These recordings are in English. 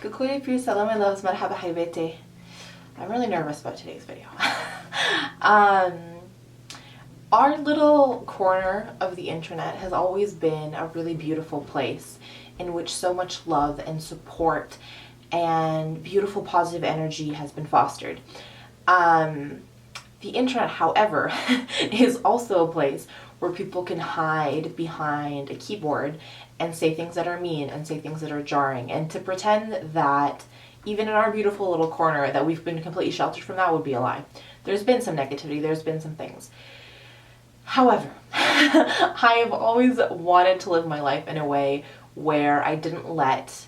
Coucou puis salam my loves, marhaba haybeti. I'm really nervous about today's video. Our little corner of the internet has always been a really beautiful place in which so much love and support and beautiful positive energy has been fostered. The internet, however, is also a place where people can hide behind a keyboard and say things that are mean and say things that are jarring, and to pretend that even in our beautiful little corner that we've been completely sheltered from that would be a lie. There's been some negativity, there's been some things. However, I have always wanted to live my life in a way where I didn't let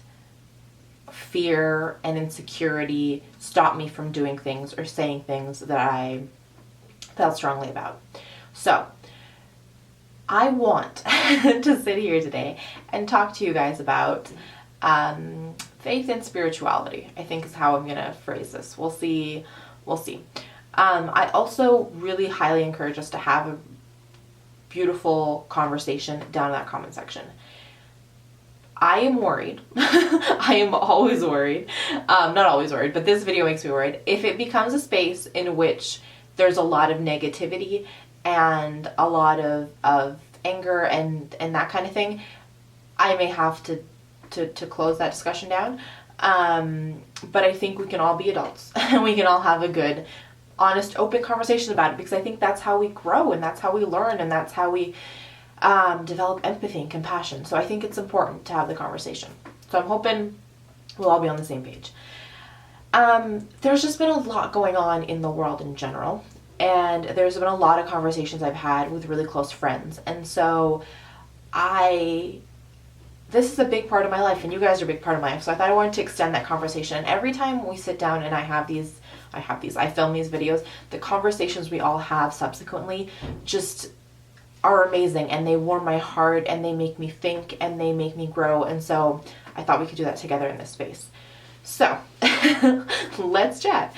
fear and insecurity stop me from doing things or saying things that I felt strongly about. So I want to sit here today and talk to you guys about faith and spirituality, I think is how I'm going to phrase this. We'll see. I also really highly encourage us to have a beautiful conversation down in that comment section. I am worried. I am always worried. Not always worried, but this video makes me worried. If it becomes a space in which there's a lot of negativity and a lot of anger and that kind of thing, I may have to close that discussion down. But I think we can all be adults and we can all have a good, honest, open conversation about it, because I think that's how we grow and that's how we learn and that's how we develop empathy and compassion. So I think it's important to have the conversation. So I'm hoping we'll all be on the same page. There's just been a lot going on in the world in general, and there's been a lot of conversations I've had with really close friends, and so this is a big part of my life, and you guys are a big part of my life, so I thought I wanted to extend that conversation. And every time we sit down and I film these videos, the conversations we all have subsequently just are amazing, and they warm my heart, and they make me think, and they make me grow, and so I thought we could do that together in this space. So, let's chat.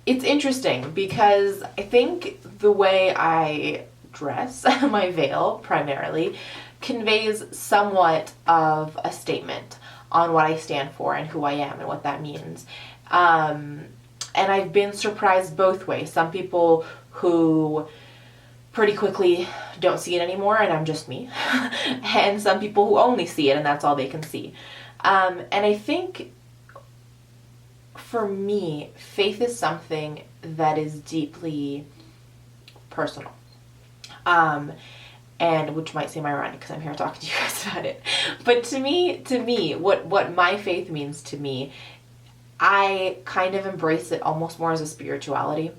It's interesting because I think the way I dress, my veil primarily, conveys somewhat of a statement on what I stand for and who I am and what that means. And I've been surprised both ways. Some people who pretty quickly don't see it anymore and I'm just me. And some people who only see it and that's all they can see. And I think for me, faith is something that is deeply personal. And which might seem ironic because I'm here talking to you guys about it. But to me, what my faith means to me, I kind of embrace it almost more as a spirituality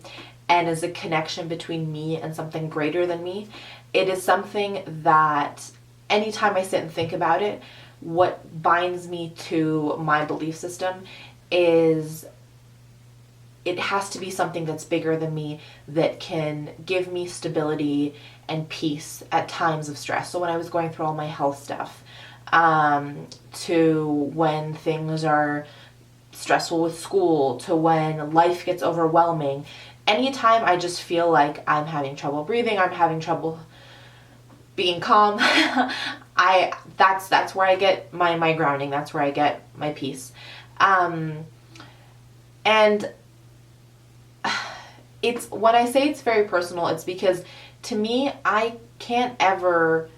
and as a connection between me and something greater than me. It is something that anytime I sit and think about it, what binds me to my belief system is it has to be something that's bigger than me, that can give me stability and peace at times of stress. So when I was going through all my health stuff, to when things are stressful with school, to when life gets overwhelming, anytime I just feel like I'm having trouble breathing, I'm having trouble being calm, that's where I get my grounding, that's where I get my peace. And it's, when I say it's very personal, it's because to me, I can't ever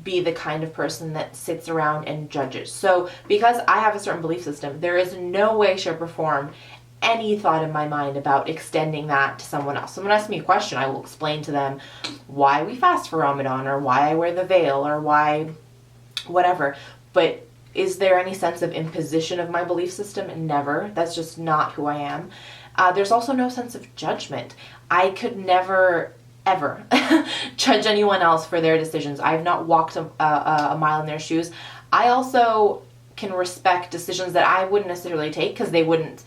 be the kind of person that sits around and judges. So because I have a certain belief system, there is no way, shape, or form any thought in my mind about extending that to someone else. Someone asks me a question, I will explain to them why we fast for Ramadan, or why I wear the veil, or why whatever. But is there any sense of imposition of my belief system? Never. That's just not who I am. There's also no sense of judgment. I could never, ever judge anyone else for their decisions. I've not walked a mile in their shoes. I also can respect decisions that I wouldn't necessarily take because they wouldn't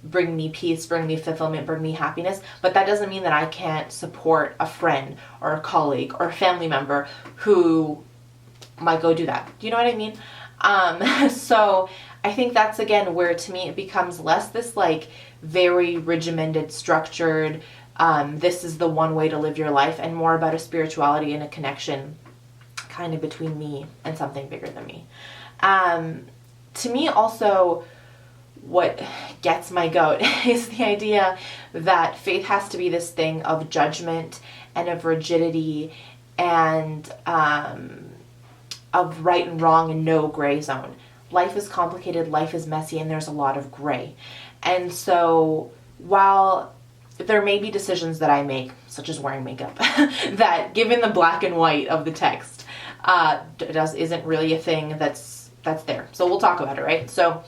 bring me peace, bring me fulfillment, bring me happiness. But that doesn't mean that I can't support a friend or a colleague or a family member who might go do that. Do you know what I mean? So I think that's, again, where to me it becomes less this like very regimented, structured, this is the one way to live your life, and more about a spirituality and a connection kind of between me and something bigger than me. to me also, what gets my goat is the idea that faith has to be this thing of judgment and of rigidity and of right and wrong and no gray zone. Life is complicated, life is messy, and there's a lot of gray. And so while there may be decisions that I make, such as wearing makeup, that given the black and white of the text, isn't really a thing that's there. So we'll talk about it, right? So,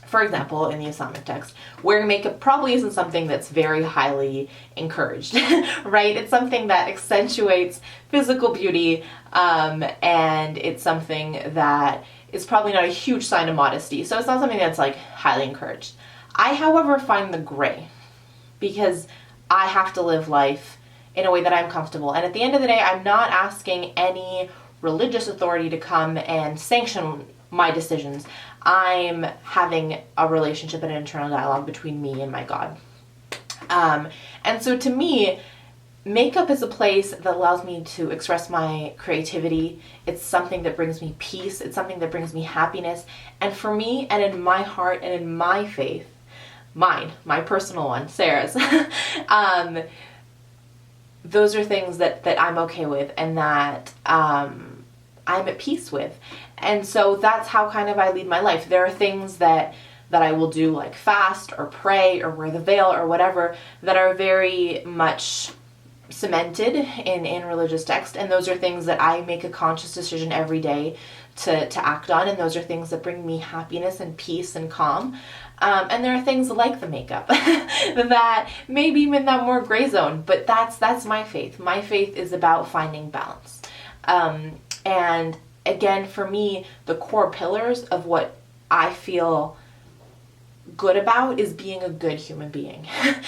for example, in the Islamic text, wearing makeup probably isn't something that's very highly encouraged, right? It's something that accentuates physical beauty, and it's something that is probably not a huge sign of modesty. So it's not something that's like highly encouraged. I, however, find the gray, because I have to live life in a way that I'm comfortable. And at the end of the day, I'm not asking any religious authority to come and sanction my decisions. I'm having a relationship and an internal dialogue between me and my God. And so to me, makeup is a place that allows me to express my creativity. It's something that brings me peace. It's something that brings me happiness. And for me, and in my heart and in my faith, my personal one, Sarah's, those are things that I'm okay with and that I'm at peace with. And so that's how kind of I lead my life. There are things that I will do, like fast or pray or wear the veil or whatever, that are very much cemented in religious text, and those are things that I make a conscious decision every day to act on, and those are things that bring me happiness and peace and calm. And there are things like the makeup that maybe even in that more gray zone, but that's my faith. My faith is about finding balance. And again, for me, the core pillars of what I feel good about is being a good human being.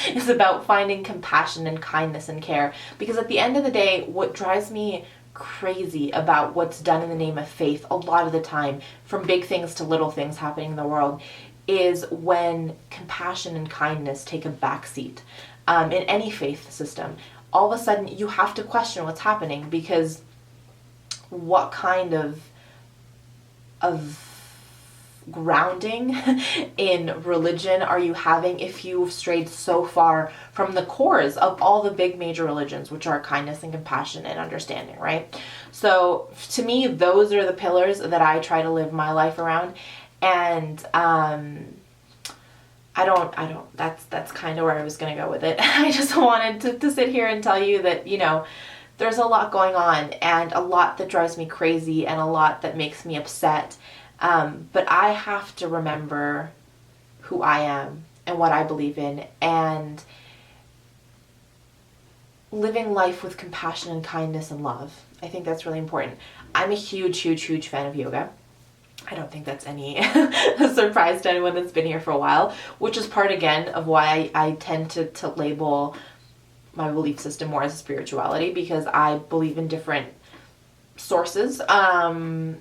It's about finding compassion and kindness and care, because at the end of the day, what drives me crazy about what's done in the name of faith a lot of the time, from big things to little things happening in the world, is when compassion and kindness take a backseat. In any faith system, all of a sudden you have to question what's happening, because what kind of grounding in religion are you having if you've strayed so far from the cores of all the big major religions, which are kindness and compassion and understanding, right? So to me, those are the pillars that I try to live my life around. And that's kind of where I was going to go with it. I just wanted to sit here and tell you that, there's a lot going on, and a lot that drives me crazy, and a lot that makes me upset. But I have to remember who I am and what I believe in, and living life with compassion and kindness and love. I think that's really important. I'm a huge, huge, huge fan of yoga. I don't think that's any surprise to anyone that's been here for a while, which is part, again, of why I tend to label my belief system more as a spirituality, because I believe in different sources to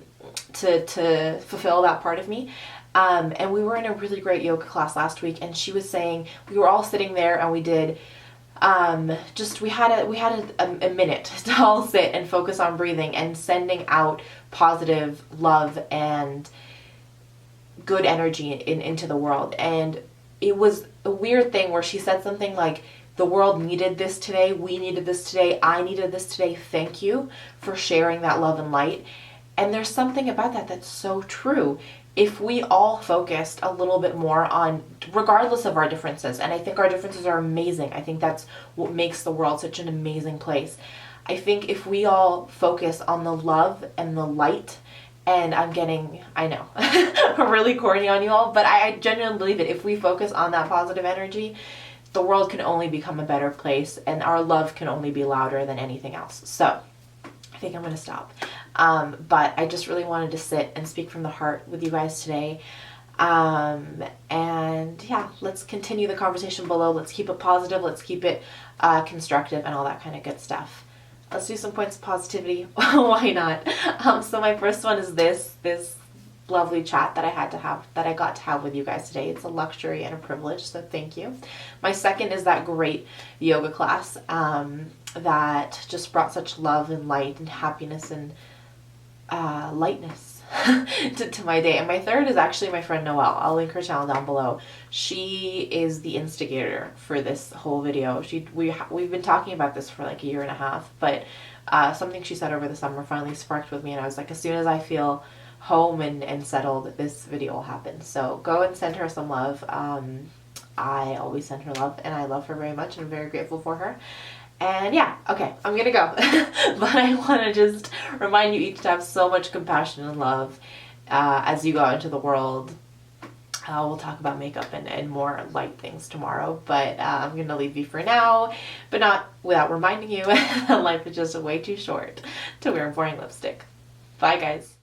fulfill that part of me. And we were in a really great yoga class last week, and she was saying, we were all sitting there and we did we had a minute to all sit and focus on breathing and sending out positive love and good energy into the world. And it was a weird thing where she said something like, the world needed this today, we needed this today, I needed this today, thank you for sharing that love and light. And there's something about that that's so true. If we all focused a little bit more on, regardless of our differences, and I think our differences are amazing, I think that's what makes the world such an amazing place. I think if we all focus on the love and the light, and I know, really corny on you all, but I genuinely believe it. If we focus on that positive energy, the world can only become a better place, and our love can only be louder than anything else. So I think I'm going to stop. But I just really wanted to sit and speak from the heart with you guys today. And yeah, let's continue the conversation below. Let's keep it positive. Let's keep it constructive and all that kind of good stuff. Let's do some points of positivity. Why not? So my first one is this lovely chat that I got to have with you guys today. It's a luxury and a privilege, so thank you. My second is that great yoga class that just brought such love and light and happiness and lightness to my day. And my third is actually my friend Noelle. I'll link her channel down below. She is the instigator for this whole video. We've been talking about this for like a year and a half, but something she said over the summer finally sparked with me, and I was like, as soon as I feel home and settled, this video will happen. So go and send her some love. I always send her love, and I love her very much, and I'm very grateful for her. And yeah, okay, I'm gonna go. But I want to just remind you each to have so much compassion and love as you go out into the world. We'll talk about makeup and more light things tomorrow, but I'm gonna leave you for now, but not without reminding you that life is just way too short to wear boring lipstick. Bye, guys.